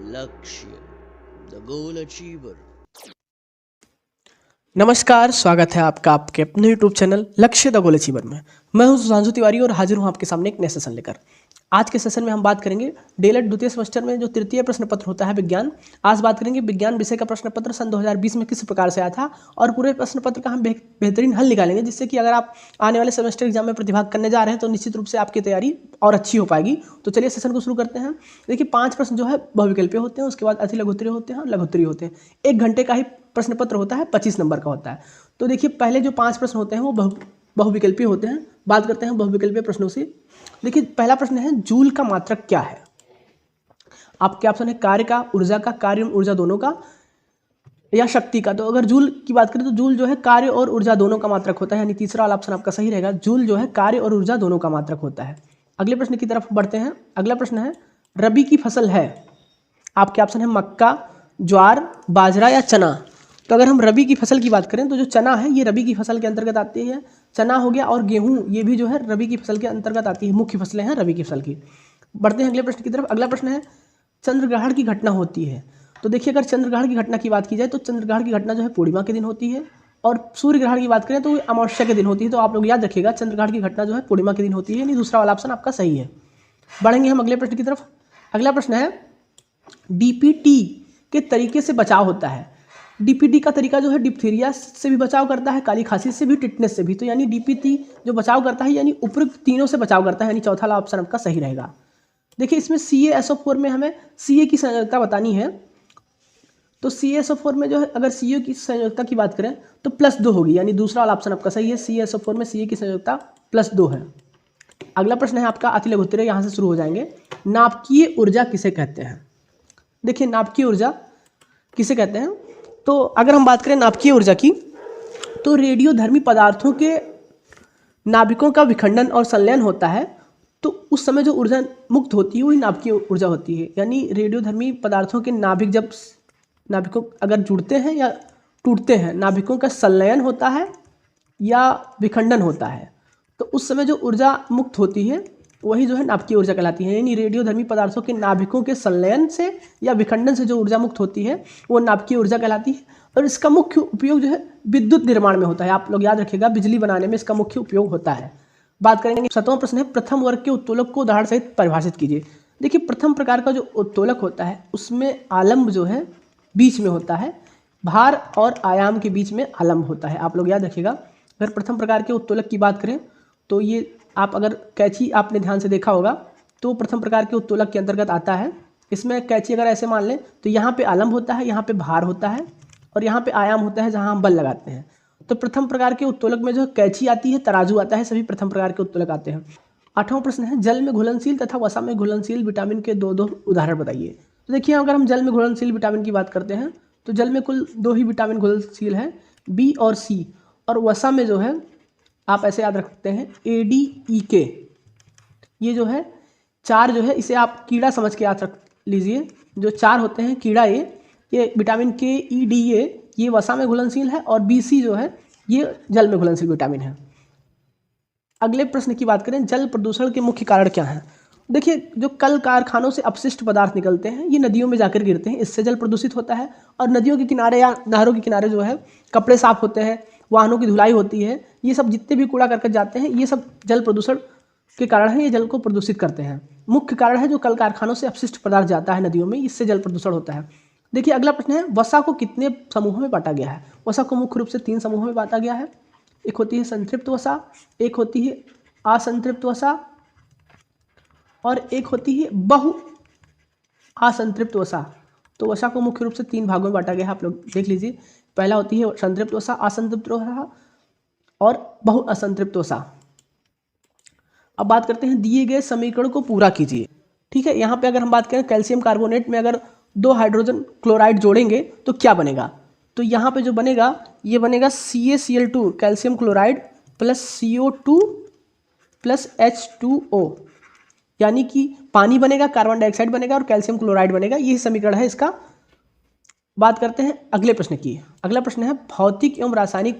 लक्ष्य the goal achiever. नमस्कार, स्वागत है आपका आपके अपने YouTube चैनल लक्ष्य द गोल अचीवर में। मैं हूं सुधांशु तिवारी और हाजिर हूं आपके सामने एक नए सेशन लेकर। आज के सेशन में हम बात करेंगे डीएलएड द्वितीय सेमेस्टर में जो तृतीय प्रश्न पत्र होता है विज्ञान। आज बात करेंगे विज्ञान विषय का प्रश्न पत्र सन 2020 में किस प्रकार से आया था और पूरे प्रश्न पत्र का हम बेहतरीन हल निकालेंगे, जिससे कि अगर आप आने वाले सेमेस्टर एग्जाम में प्रतिभाग करने जा रहे हैं तो निश्चित रूप से आपकी तैयारी और अच्छी हो पाएगी। तो चलिए सेशन को शुरू करते हैं। देखिए 5 प्रश्न जो है बहुविकल्पीय होते हैं, उसके बाद अति लघुत्तरीय होते हैं और लघुत्तरीय होते हैं। 1 घंटे का ही प्रश्न पत्र होता है, 25 नंबर का होता है। तो देखिए पहले जो 5 प्रश्न होते हैं वो बहुविकल्पीय होते हैं। बात करते हैं बहुविकल्पीय प्रश्नों से। देखिए पहला प्रश्न है जूल का मात्रक क्या है। आपके ऑप्शन है कार्य का, ऊर्जा का, कार्य और ऊर्जा दोनों का, या शक्ति का। तो अगर जूल की बात करें तो जूल जो है कार्य और ऊर्जा दोनों का मात्रक होता है, यानी तीसरा वाला ऑप्शन आपका सही रहेगा। जूल जो है कार्य और ऊर्जा दोनों का मात्रक होता है। अगले प्रश्न की तरफ बढ़ते हैं। अगला प्रश्न है रबी की फसल है। आपके ऑप्शन है मक्का, ज्वार, बाजरा या चना। तो अगर हम रबी की फसल की बात करें तो जो चना है ये रबी की फसल के अंतर्गत आती है। चना हो गया और गेहूं, ये भी जो है रबी की फसल के अंतर्गत आती है, मुख्य फसलें हैं रबी की फसल की। बढ़ते हैं अगले प्रश्न की तरफ। अगला प्रश्न है चंद्रग्रहण की घटना होती है। तो देखिए अगर चंद्रग्रहण की घटना की बात की जाए तो चंद्रग्रहण की घटना जो है पूर्णिमा के दिन होती है, और सूर्य ग्रहण की बात करें तो अमावस्या के दिन होती है। तो आप लोग याद रखिएगा चंद्रग्रहण की घटना जो है पूर्णिमा के दिन होती है, यानी दूसरा वाला ऑप्शन आपका सही है। बढ़ेंगे हम अगले प्रश्न की तरफ। अगला प्रश्न है डीपीटी के तरीके से बचाव होता है। डीपीटी का तरीका जो है डिप्थीरिया से भी बचाव करता है, काली खांसी से भी, टिटनेस से भी। तो यानी डीपीटी जो बचाव करता है यानी उपयुक्त तीनों से बचाव करता है, यानी चौथा वाला ऑप्शन आपका सही रहेगा। देखिए इसमें CaSO4 में हमें CA की संयोजकता बतानी है। तो CaSO4 में जो है अगर CO की संयोजकता की बात करें तो +2 होगी, यानी दूसरा वाला ऑप्शन आपका सही है। CaSO4 में CA की संयोजकता +2 है। अगला प्रश्न है आपका अति लघुत्तरीय, यहाँ से शुरू हो जाएंगे। नाभिकीय ऊर्जा किसे कहते हैं। देखिए नाभिकीय ऊर्जा किसे कहते हैं, तो अगर हम बात करें नाभिकीय ऊर्जा की तो रेडियोधर्मी पदार्थों के नाभिकों का विखंडन और संलयन होता है, तो उस समय जो ऊर्जा मुक्त होती है वही नाभिकीय ऊर्जा होती है। यानी रेडियोधर्मी पदार्थों के नाभिक जब नाभिकों अगर जुड़ते हैं या टूटते हैं, नाभिकों का संलयन होता है या विखंडन होता है, तो उस समय जो ऊर्जा मुक्त होती है वही जो है नाभिकीय ऊर्जा कहलाती है। यानी रेडियोधर्मी पदार्थों के नाभिकों के संलयन से या विखंडन से जो ऊर्जा मुक्त होती है वो नाभिकीय ऊर्जा कहलाती है, और इसका मुख्य उपयोग जो है विद्युत निर्माण में होता है। आप लोग याद रखिएगा बिजली बनाने में इसका मुख्य उपयोग होता है। बात करेंगे 7वां प्रश्न है प्रथम वर्ग के उत्तोलक को उदाहरण सहित परिभाषित कीजिए। देखिए प्रथम प्रकार का जो उत्तोलक होता है उसमें आलम्ब जो है बीच में होता है, भार और आयाम के बीच में आलम्ब होता है। आप लोग याद रखिएगा अगर प्रथम प्रकार के उत्तोलक की बात करें तो ये आप अगर कैंची आपने ध्यान से देखा होगा तो प्रथम प्रकार के उत्तोलक के अंतर्गत आता है। इसमें कैंची अगर ऐसे मान लें तो यहाँ पे आलम्ब होता है, यहाँ पे भार होता है और यहाँ पे आयाम होता है जहाँ हम बल लगाते हैं। तो प्रथम प्रकार के उत्तोलक में जो कैंची आती है, तराजू आता है, सभी प्रथम प्रकार के उत्तोलक आते हैं। 8वां प्रश्न है जल में घुलनशील तथा वसा में घुलनशील विटामिन के दो उदाहरण बताइए। तो देखिए अगर हम जल में घुलनशील विटामिन की बात करते हैं तो जल में कुल 2 ही विटामिन घुलनशील हैं, B और C, और वसा में जो है आप ऐसे याद रखते हैं ADEK, ये जो है 4 जो है इसे आप कीड़ा समझ के याद रख लीजिए। जो 4 होते हैं कीड़ा ये विटामिन KEDA ये वसा में घुलनशील है, और BC जो है ये जल में घुलनशील विटामिन है। अगले प्रश्न की बात करें जल प्रदूषण के मुख्य कारण क्या हैं। देखिए जो कल कारखानों से अपशिष्ट पदार्थ निकलते हैं ये नदियों में जाकर गिरते हैं, इससे जल प्रदूषित होता है। और नदियों के किनारे या नहरों के किनारे जो है कपड़े साफ होते हैं, वाहनों की धुलाई होती है, ये सब जितने भी कूड़ा करकट जाते हैं ये सब जल प्रदूषण के कारण है, ये जल को प्रदूषित करते हैं। मुख्य कारण है जो कल कारखानों से अपशिष्ट पदार्थ जाता है नदियों में, इससे जल प्रदूषण होता है। देखिए अगला प्रश्न है वसा को कितने समूहों में बांटा गया है। वसा को मुख्य रूप से 3 समूहों में बांटा गया है। एक होती है संतृप्त वसा, एक होती है असंतृप्त वसा और एक होती है बहु असंतृप्त वसा। तो वसा को मुख्य रूप से 3 भागों में बांटा गया है, आप लोग देख लीजिए। पहला होती है संतृप्त वसा, असंतृप्त वसा और बहु असंतृप्त वसा। अब बात करते हैं दिए गए समीकरण को पूरा कीजिए। ठीक है, यहाँ पे अगर हम बात करें कैल्शियम कार्बोनेट में अगर 2 हाइड्रोजन क्लोराइड जोड़ेंगे तो क्या बनेगा। तो यहाँ पे जो बनेगा ये बनेगा CaCl2 calcium chloride plus CO2 plus H2O, यानी कि पानी बनेगा, कार्बन डाइऑक्साइड बनेगा और कैल्शियम क्लोराइड बनेगा। यही समीकरण है इसका। बात करते हैं अगले प्रश्न की। अगला प्रश्न है भौतिक और रासायनिक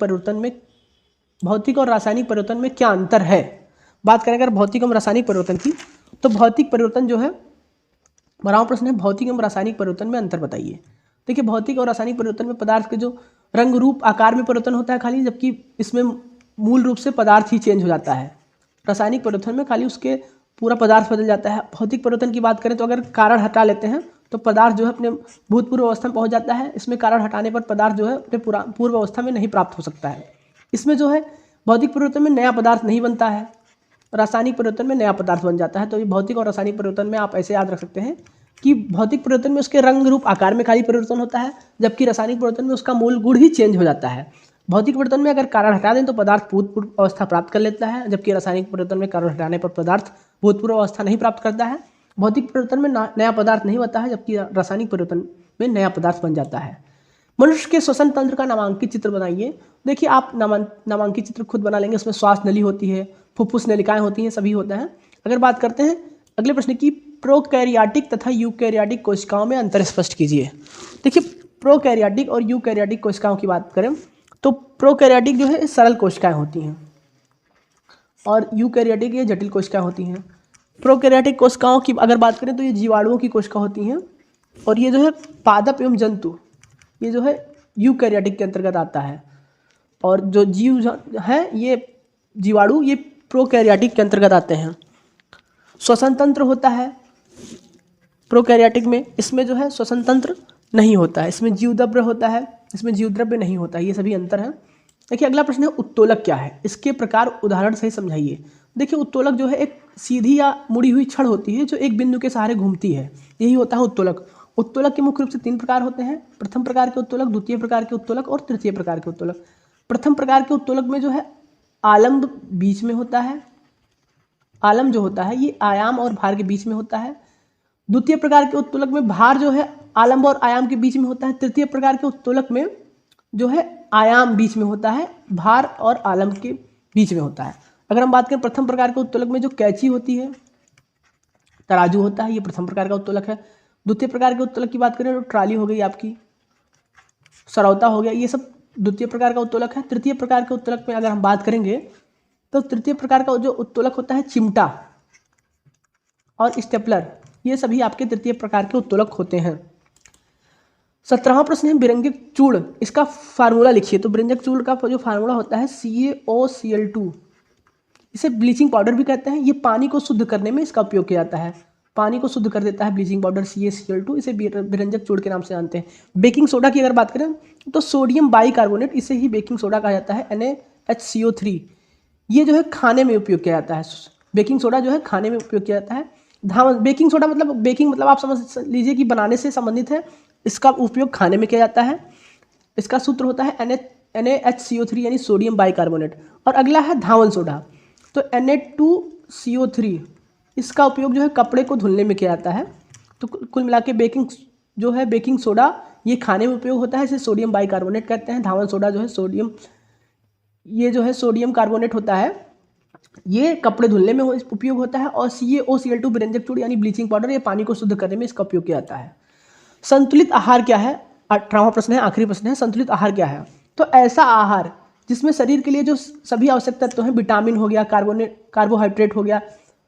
परिवर्तन में क्या अंतर है। बात करें अगर भौतिक और रासायनिक परिवर्तन की तो भौतिक परिवर्तन जो है 12वां प्रश्न है भौतिक एवं रासायनिक परिवर्तन में अंतर बताइए। देखिए भौतिक और रासायनिक परिवर्तन में पदार्थ के जो रंग रूप आकार में परिवर्तन होता है खाली, जबकि इसमें मूल रूप से पदार्थ ही चेंज हो जाता है। रासायनिक परिवर्तन में खाली उसके पूरा पदार्थ बदल जाता है। भौतिक परिवर्तन की बात करें तो अगर कारण हटा लेते हैं तो पदार्थ जो है अपने भूतपूर्व अवस्था में पहुंच जाता है। इसमें कारण हटाने पर पदार्थ जो है अपने पूर्व अवस्था में नहीं प्राप्त हो सकता है। इसमें जो है भौतिक परिवर्तन में नया पदार्थ नहीं बनता है, रासायनिक परिवर्तन में नया पदार्थ बन जाता है। तो ये भौतिक और रासायनिक परिवर्तन में आप ऐसे याद रख सकते हैं कि भौतिक परिवर्तन में उसके रंग रूप आकार में खाली परिवर्तन होता है, जबकि रासायनिक परिवर्तन में उसका मूल गुण ही चेंज हो जाता है। भौतिक परिवर्तन में अगर कारण हटा दें तो पदार्थ भूतपूर्व अवस्था प्राप्त कर लेता है, जबकि रासायनिक परिवर्तन में कारण हटाने पर पदार्थ भूतपूर्व अवस्था नहीं प्राप्त करता है। भौतिक परिवर्तन में नया पदार्थ नहीं होता है, जबकि रासायनिक परिवर्तन में नया पदार्थ बन जाता है। मनुष्य के श्वसन तंत्र का नामांकित चित्र बनाइए। देखिए आप नामांकित चित्र खुद बना लेंगे। उसमें श्वास नली होती है, फुफ्फुस नलिकाएं होती हैं, सभी होता है। अगर बात करते हैं अगले प्रश्न की, प्रोकैरियोटिक तथा यूकैरियोटिक कोशिकाओं में अंतर स्पष्ट कीजिए। देखिए प्रोकैरियोटिक और यूकैरियोटिक कोशिकाओं की बात करें तो प्रोकैरियोटिक जो है सरल कोशिकाएं होती हैं और यूकैरियोटिक ये जटिल कोशिकाएं होती हैं। प्रोकैरियोटिक कोशिकाओं की अगर बात करें तो ये जीवाणुओं की कोशिका होती हैं और ये जो है पादप एवं जंतु, ये जो है यूकैरियोटिक के अंतर्गत आता है। और जो जीव हैं ये जीवाणु ये प्रोकैरियोटिक के अंतर्गत आते हैं। श्वसन तंत्र होता है प्रोकैरियोटिक में, इसमें जो है श्वसन तंत्र नहीं होता है। इसमें जीवद्रव्य होता है, इसमें जीवद्रव्य नहीं होता है। ये सभी अंतर हैं। देखिए अगला प्रश्न है उत्तोलक क्या है, इसके प्रकार उदाहरण से समझाइए। देखिए उत्तोलक जो है एक सीधी या मुड़ी हुई छड़ होती है जो एक बिंदु के सहारे घूमती है, यही होता है उत्तोलक। उत्तोलक के मुख्य रूप से 3 प्रकार होते हैं। प्रथम प्रकार के उत्तोलक, द्वितीय प्रकार के उत्तोलक और तृतीय प्रकार के उत्तोलक। प्रथम प्रकार के उत्तोलक में जो है आलम्ब बीच में होता है, आलम जो होता है ये आयाम और भार के बीच में होता है। द्वितीय प्रकार के उत्तोलक में भार जो है आलम्ब और आयाम के बीच में होता है। तृतीय प्रकार के उत्तोलक में जो है आयाम बीच में होता है, भार और आलम्ब के बीच में होता है। अगर हम बात करें प्रथम प्रकार के उत्तोलक में जो कैंची होती है, तराजू होता है, ये प्रथम प्रकार का उत्तोलक है। द्वितीय प्रकार के उत्तोलक की बात करें तो ट्राली हो गई आपकी, सरौता हो गया, ये सब द्वितीय प्रकार का उत्तोलक है। तृतीय प्रकार के उत्तोलक में अगर हम बात करेंगे तो तृतीय प्रकार का जो उत्तोलक होता है चिमटा और स्टेपलर, ये सभी आपके तृतीय प्रकार के उत्तोलक होते हैं। 17वां प्रश्न है बिरंजक चूर्ण, इसका फार्मूला लिखिए। तो बिरंजक चूर्ण का जो फार्मूला होता है CaOCl2, इसे ब्लीचिंग पाउडर भी कहते हैं। ये पानी को शुद्ध करने में इसका उपयोग किया जाता है, पानी को शुद्ध कर देता है ब्लीचिंग पाउडर CaCl2, इसे बिरंजक चूर्ण के नाम से जानते हैं। बेकिंग सोडा की अगर बात करें तो सोडियम बाइकार्बोनेट, इसे ही बेकिंग सोडा कहा जाता है, NaHCO3, ये जो है खाने में उपयोग किया जाता है। बेकिंग सोडा जो है खाने में उपयोग किया जाता है। धावन, बेकिंग सोडा मतलब बेकिंग मतलब आप समझ लीजिए कि बनाने से संबंधित है, इसका उपयोग खाने में किया जाता है। इसका सूत्र होता है NaHCO3 यानी सोडियम बाइकार्बोनेट। और अगला है धावन सोडा, तो Na2CO3, इसका उपयोग जो है कपड़े को धुलने में किया जाता है। तो कुल मिला के बेकिंग जो है बेकिंग सोडा ये खाने में उपयोग होता है, इसे सोडियम बाइकार्बोनेट कहते हैं। धावन सोडा जो है सोडियम, ये जो है सोडियम कार्बोनेट होता है, ये कपड़े धुलने में उपयोग होता है। और CaOCl2 बिरंजक चूर्ण यानी ब्लीचिंग पाउडर, ये पानी को शुद्ध करने में इसका उपयोग किया जाता है। संतुलित आहार क्या है, 18वां प्रश्न है, आखिरी प्रश्न है। संतुलित आहार क्या है, तो ऐसा आहार जिसमें शरीर के लिए जो सभी आवश्यक तत्व हैं, विटामिन हो गया, कार्बोहाइड्रेट हो गया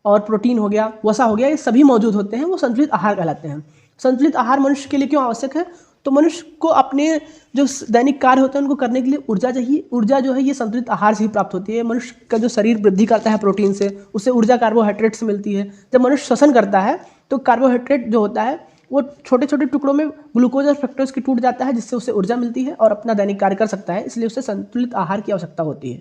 और प्रोटीन हो गया, वसा हो गया, ये सभी मौजूद होते हैं, वो संतुलित आहार कहलाते हैं। संतुलित आहार मनुष्य के लिए क्यों आवश्यक है, तो मनुष्य को अपने जो दैनिक कार्य होते हैं उनको करने के लिए ऊर्जा चाहिए। ऊर्जा जो है ये संतुलित आहार से ही प्राप्त होती है। मनुष्य का जो शरीर वृद्धि करता है प्रोटीन से, उससे ऊर्जा कार्बोहाइड्रेट से मिलती है। जब मनुष्य श्वसन करता है तो कार्बोहाइड्रेट जो होता है वो छोटे छोटे टुकड़ों में ग्लूकोज और फ्रक्टोज की टूट जाता है, जिससे उसे ऊर्जा मिलती है और अपना दैनिक कार्य कर सकता है। इसलिए उसे संतुलित आहार की आवश्यकता होती है।